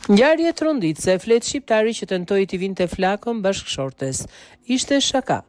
Ngjarje tronditse, flet shqiptari që tentoi t'i vinte flakën bashkëshortes. Ishte shaka.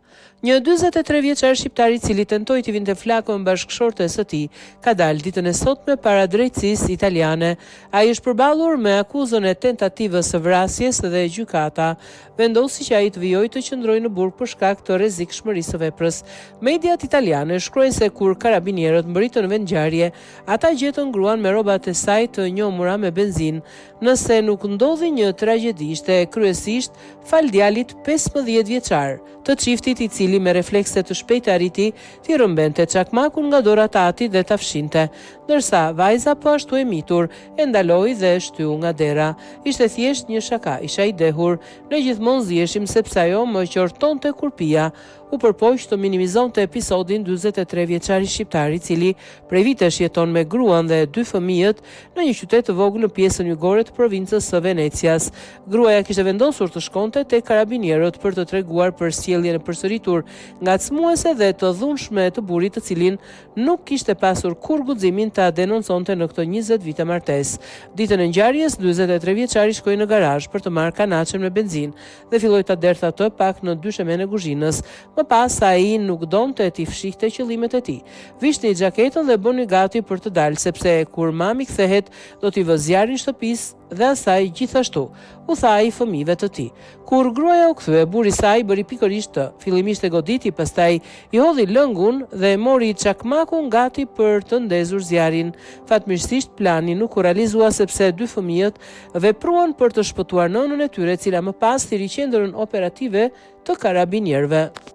Një 43 vjeçar shqiptar i cili tentoi t'i vinte flakën bashkëshortes së tij, ka dalë ditën e sotme para drejtësisë italiane. Ai është përballur me akuzën e tentativës së vrasjes dhe gjykata vendosi që ai të vijojë të qëndrojë në burg për shkak të rrezikshmërisë së veprës. Mediat italiane shkruajnë se kur karabinierët mbërritën në vend ngjarje, ata gjetën gruan me rrobat e saj të njohura me benzinë. Nëse nuk ndodhi një tragjedi, ishte kryesisht fal djalit 15 vjeçar të çiftit i cili me reflekse të shpejta arriti t'i rrëmbente çakmakun nga dora e atit dhe ta fshinte, ndërsa vajza po ashtu e mitur e ndaloi dhe e shtyu nga dera. Ishte thjesht një shaka, isha i dehur, ne gjithmonë ziheshim sepse ajo më qortonte kurpia. U përpoq të minimizonte episodin 43 vjeçari shqiptar i cili prej vitesh jeton me gruan dhe 2 fëmijët në një qytet të vogël në pjesën jugore të provincës së Venecias. Gruaja kishte vendosur të shkonte tek karabinierët për të treguar për sjelljen e përsëritur ngacmuese dhe të dhunshme të burrit, të cilin nuk kishte pasur kur guximin ta denonconte në këto 20 vite martesë. Ditën e ngjarjes, 43 vjeçari shkoi në garazh për të marrë kanaçen me benzinë dhe filloi ta derdhte atë pak në dyshemen e kuzhinës. Më pas ai nuk donte t'i fshihte qëllimet e tij. Vishte i xhaketën dhe bëni gati për të dalë, sepse kur mami kthehet do t'i vë zjarrin shtëpisë dhe asaj gjithashtu, u tha ai fëmijëve të tij. Kur gruaja u kthye, burri i saj bëri pikërisht të. Fillimisht e goditi, pastaj i hodhi lëngun dhe e mori çakmakun gati për të ndezur zjarrin. Fatmirësisht plani nuk u realizua sepse 2 fëmijët vepruan për të shpëtuar nënën e tyre, e cila më pas thiri qendrën operative të karabinierëve.